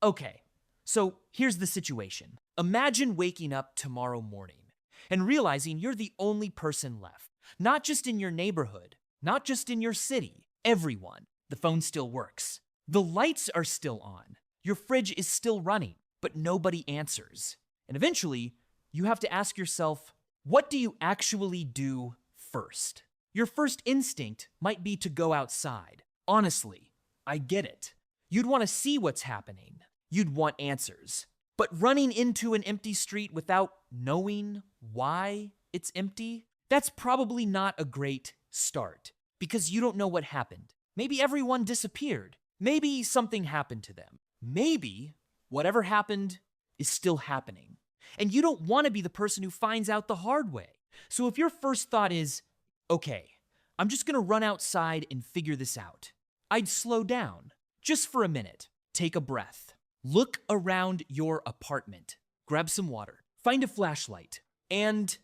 Okay, so here's the situation. Imagine waking up tomorrow morning and realizing you're the only person left. Not just in your neighborhood, not just in your city, everyone. The phone still works. The lights are still on. Your fridge is still running, but nobody answers. And eventually, you have to ask yourself, what do you actually do first? Your first instinct might be to go outside. Honestly, I get it. You'd want to see what's happening. You'd want answers. But running into an empty street without knowing why it's empty, that's probably not a great start because you don't know what happened. Maybe everyone disappeared. Maybe something happened to them. Maybe whatever happened is still happening. And you don't want to be the person who finds out the hard way. So if your first thought is, okay, I'm just gonna run outside and figure this out, I'd slow down just for a minute. Take a breath. Look around your apartment. Grab some water. Find a flashlight. And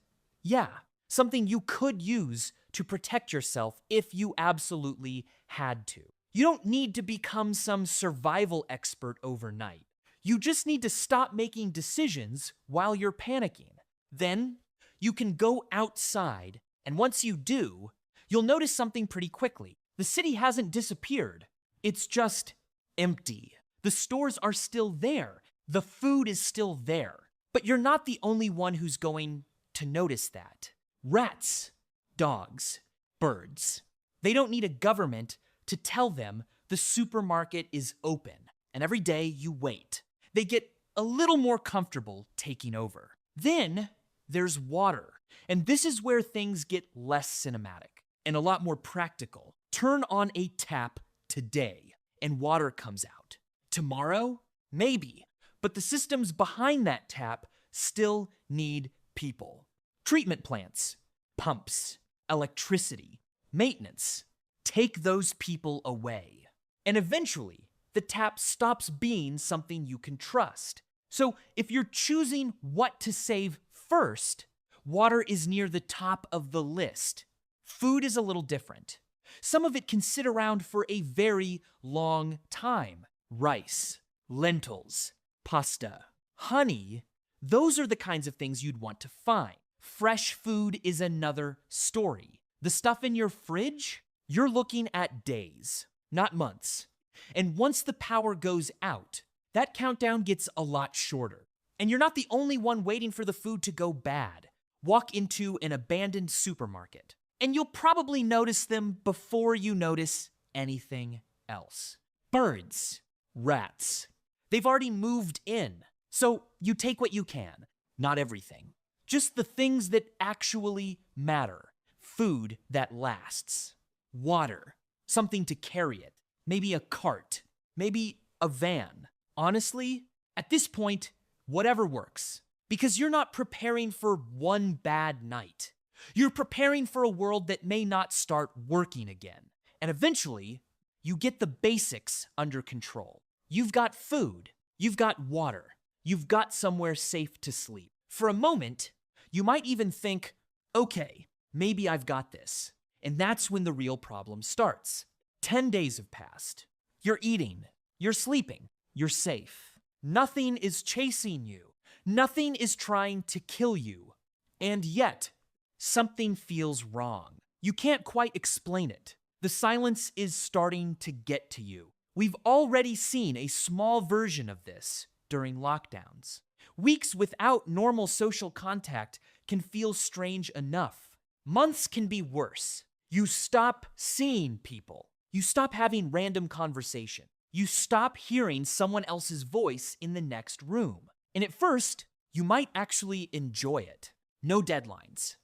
yeah, something you could use to protect yourself if you absolutely had to. You don't need to become some survival expert overnight. You just need to stop making decisions while you're panicking. Then you can go outside, and once you do, you'll notice something pretty quickly. The city hasn't disappeared. It's just empty. The stores are still there. The food is still there. But you're not the only one who's going to notice that. Rats, dogs, birds. They don't need a government to tell them the supermarket is open. And every day you wait. They get a little more comfortable taking over. Then there's water. And this is where things get less cinematic and a lot more practical. Turn on a tap today and water comes out. Tomorrow? Maybe. But the systems behind that tap still need people. Treatment plants, pumps, electricity, maintenance. Take those people away. And eventually, the tap stops being something you can trust. So if you're choosing what to save first, water is near the top of the list. Food is a little different. Some of it can sit around for a very long time. Rice, lentils, pasta, honey, those are the kinds of things you'd want to find. Fresh food is another story. The stuff in your fridge, you're looking at days, not months. And once the power goes out, that countdown gets a lot shorter. And you're not the only one waiting for the food to go bad. Walk into an abandoned supermarket, and you'll probably notice them before you notice anything else. Birds, rats. They've already moved in, so you take what you can. Not everything. Just the things that actually matter. Food that lasts. Water. Something to carry it. Maybe a cart. Maybe a van. Honestly, at this point, whatever works. Because you're not preparing for one bad night. You're preparing for a world that may not start working again. And eventually, you get the basics under control. You've got food. You've got water. You've got somewhere safe to sleep. For a moment, you might even think, okay, maybe I've got this. And that's when the real problem starts. 10 days have passed. You're eating. You're sleeping. You're safe. Nothing is chasing you. Nothing is trying to kill you. And yet, something feels wrong. You can't quite explain it. The silence is starting to get to you. We've already seen a small version of this during lockdowns. Weeks without normal social contact can feel strange enough. Months can be worse. You stop seeing people. You stop having random conversation. You stop hearing someone else's voice in the next room. And at first, you might actually enjoy it. No deadlines.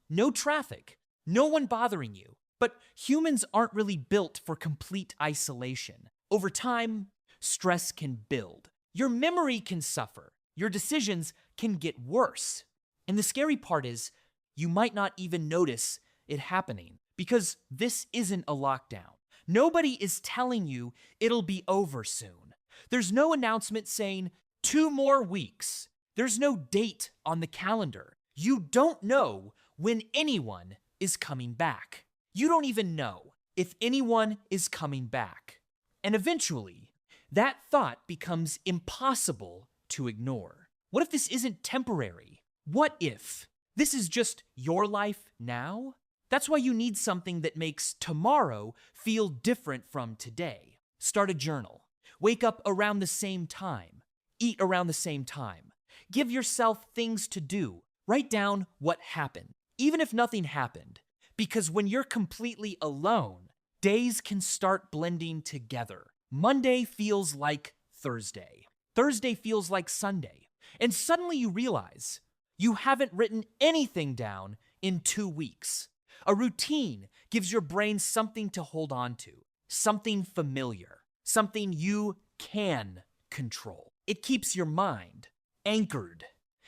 No traffic. No one bothering you. But humans aren't really built for complete isolation. Over time, stress can build. Your memory can suffer. Your decisions can get worse. And the scary part is, you might not even notice it happening because this isn't a lockdown. Nobody is telling you it'll be over soon. There's no announcement saying 2 more weeks. There's no date on the calendar. You don't know when anyone is coming back. You don't even know if anyone is coming back. And eventually, that thought becomes impossible to ignore. What if this isn't temporary? What if this is just your life now? That's why you need something that makes tomorrow feel different from today. Start a journal. Wake up around the same time. Eat around the same time. Give yourself things to do. Write down what happened, even if nothing happened. Because when you're completely alone, days can start blending together. Monday feels like Thursday. Thursday feels like Sunday. And suddenly you realize you haven't written anything down in 2 weeks. A routine gives your brain something to hold on to, something familiar, something you can control. It keeps your mind anchored.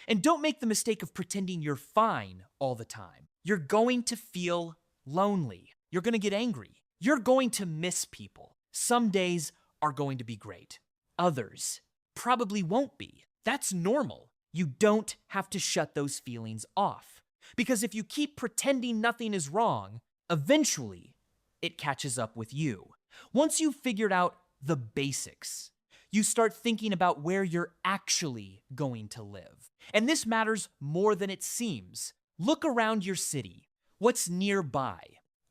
And don't make the mistake of pretending you're fine all the time. You're going to feel lonely. You're going to get angry. You're going to miss people. Some days are going to be great. Others probably won't be. That's normal. You don't have to shut those feelings off. Because if you keep pretending nothing is wrong, eventually it catches up with you. Once you've figured out the basics, you start thinking about where you're actually going to live. And this matters more than it seems. Look around your city. What's nearby?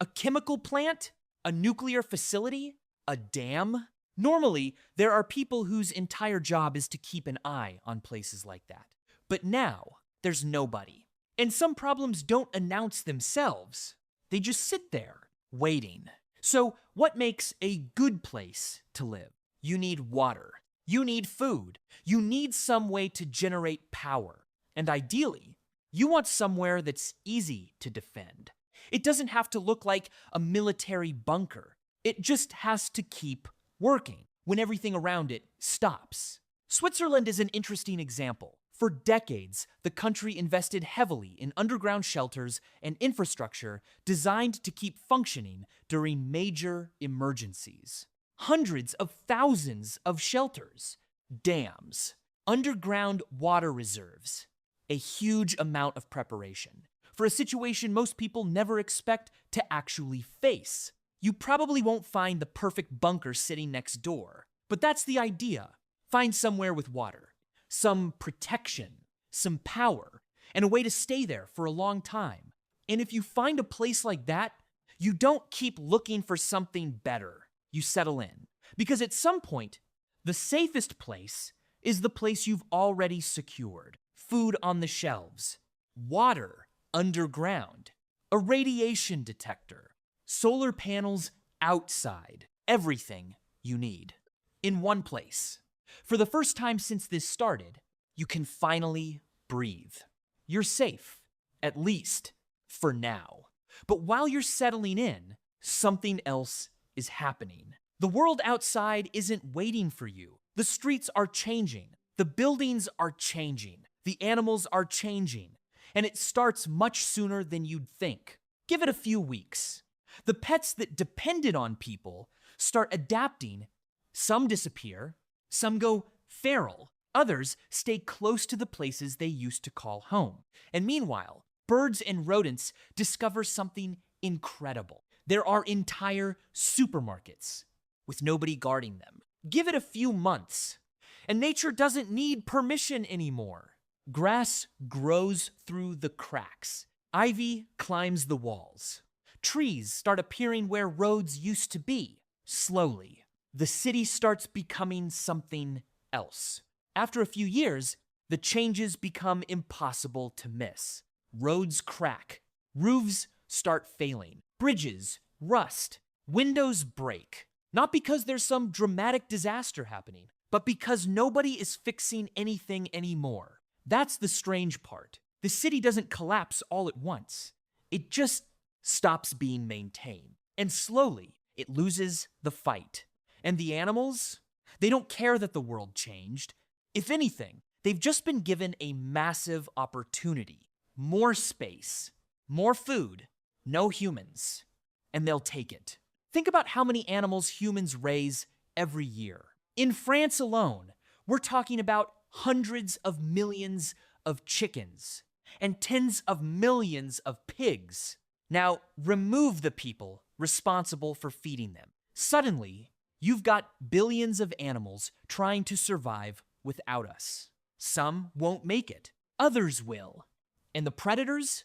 A chemical plant? A nuclear facility? A dam? Normally, there are people whose entire job is to keep an eye on places like that. But now, there's nobody. And some problems don't announce themselves. They just sit there, waiting. So, what makes a good place to live? You need water. You need food. You need some way to generate power. And ideally, you want somewhere that's easy to defend. It doesn't have to look like a military bunker. It just has to keep working when everything around it stops. Switzerland is an interesting example. For decades, the country invested heavily in underground shelters and infrastructure designed to keep functioning during major emergencies. Hundreds of thousands of shelters, dams, underground water reserves, a huge amount of preparation for a situation most people never expect to actually face. You probably won't find the perfect bunker sitting next door, but that's the idea. Find somewhere with water, some protection, some power, and a way to stay there for a long time. And if you find a place like that, you don't keep looking for something better. You settle in. Because at some point, the safest place is the place you've already secured. Food on the shelves, water underground, a radiation detector, solar panels outside, everything you need in one place. For the first time since this started, you can finally breathe. You're safe, at least for now. But while you're settling in, something else is happening. The world outside isn't waiting for you. The streets are changing. The buildings are changing. The animals are changing. And it starts much sooner than you'd think. Give it a few weeks. The pets that depended on people start adapting. Some disappear. Some go feral. Others stay close to the places they used to call home. And meanwhile, birds and rodents discover something incredible. There are entire supermarkets with nobody guarding them. Give it a few months, and nature doesn't need permission anymore. Grass grows through the cracks. Ivy climbs the walls. Trees start appearing where roads used to be. Slowly, the city starts becoming something else. After a few years, the changes become impossible to miss. Roads crack. Roofs start failing. Bridges rust. Windows break. Not because there's some dramatic disaster happening, but because nobody is fixing anything anymore. That's the strange part. The city doesn't collapse all at once. It just stops being maintained. And slowly, it loses the fight. And the animals? They don't care that the world changed. If anything, they've just been given a massive opportunity. More space, more food, no humans. And they'll take it. Think about how many animals humans raise every year. In France alone, we're talking about hundreds of millions of chickens and tens of millions of pigs. Now, remove the people responsible for feeding them. Suddenly, You've got billions of animals trying to survive without us. Some won't make it, others will. And the predators?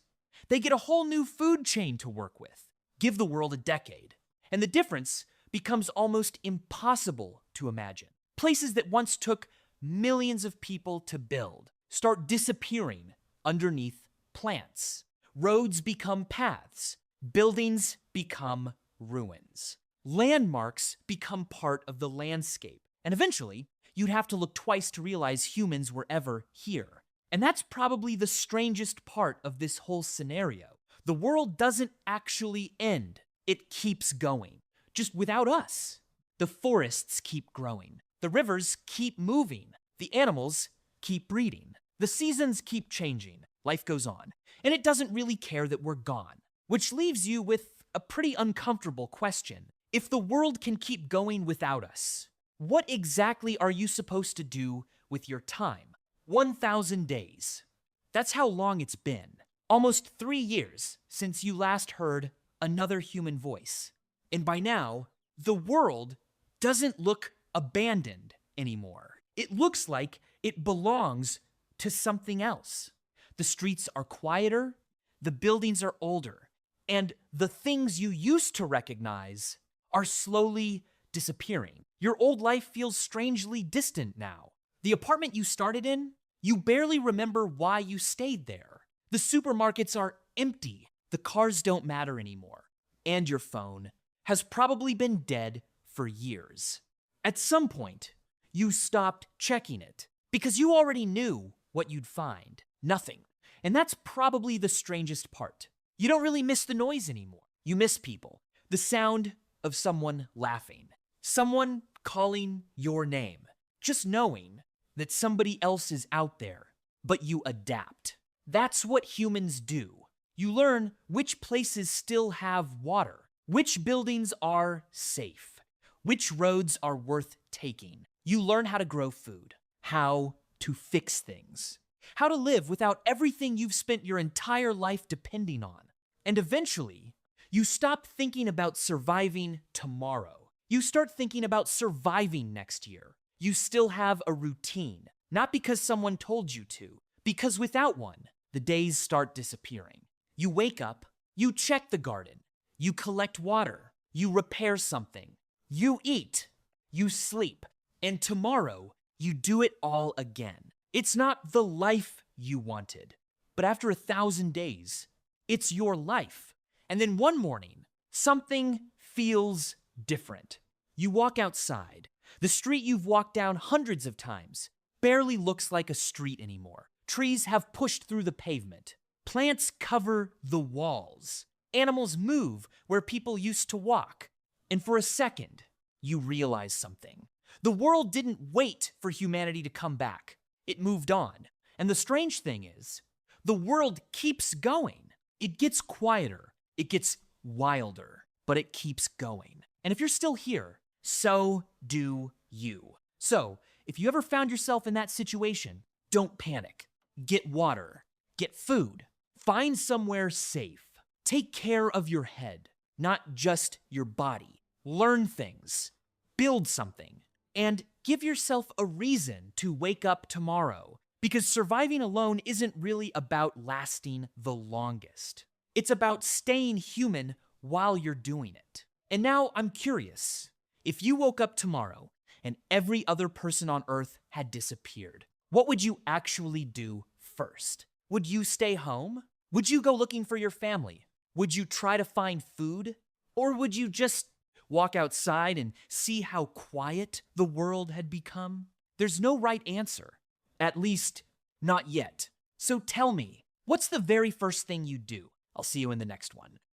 They get a whole new food chain to work with. Give the world a decade, and the difference becomes almost impossible to imagine. Places that once took millions of people to build start disappearing underneath plants. Roads become paths. Buildings become ruins. Landmarks become part of the landscape. And eventually, you'd have to look twice to realize humans were ever here. And that's probably the strangest part of this whole scenario. The world doesn't actually end. It keeps going, just without us. The forests keep growing. The rivers keep moving. The animals keep breeding. The seasons keep changing. Life goes on. And it doesn't really care that we're gone. Which leaves you with a pretty uncomfortable question. If the world can keep going without us, what exactly are you supposed to do with your time? 1,000 days. That's how long it's been. Almost 3 years since you last heard another human voice. And by now, the world doesn't look abandoned anymore. It looks like it belongs to something else. The streets are quieter, the buildings are older, and the things you used to recognize are slowly disappearing. Your old life feels strangely distant now. The apartment you started in, you barely remember why you stayed there. The supermarkets are empty. The cars don't matter anymore. And your phone has probably been dead for years. At some point, you stopped checking it because you already knew what you'd find. Nothing. And that's probably the strangest part. You don't really miss the noise anymore. You miss people. The sound of someone laughing. Someone calling your name. Just knowing that somebody else is out there, but you adapt. That's what humans do. You learn which places still have water, which buildings are safe, which roads are worth taking. You learn how to grow food, how to fix things, how to live without everything you've spent your entire life depending on. And eventually, you stop thinking about surviving tomorrow. You start thinking about surviving next year. You still have a routine, not because someone told you to, because without one, the days start disappearing. You wake up, you check the garden, you collect water, you repair something, you eat, you sleep, and tomorrow, you do it all again. It's not the life you wanted, but after 1,000 days, it's your life. And then one morning, something feels different. You walk outside. The street you've walked down hundreds of times barely looks like a street anymore. Trees have pushed through the pavement. Plants cover the walls. Animals move where people used to walk. And for a second, you realize something. The world didn't wait for humanity to come back. It moved on. And the strange thing is, the world keeps going. It gets quieter. It gets wilder. But it keeps going. And if you're still here, so do you. So, if you ever found yourself in that situation, don't panic. Get water. Get food. Find somewhere safe. Take care of your head, not just your body. Learn things. Build something. And give yourself a reason to wake up tomorrow. Because surviving alone isn't really about lasting the longest. It's about staying human while you're doing it. And now I'm curious. If you woke up tomorrow and every other person on Earth had disappeared, what would you actually do first? Would you stay home? Would you go looking for your family? Would you try to find food? Or would you just walk outside and see how quiet the world had become? There's no right answer. At least, not yet. So tell me, what's the very first thing you do? I'll see you in the next one.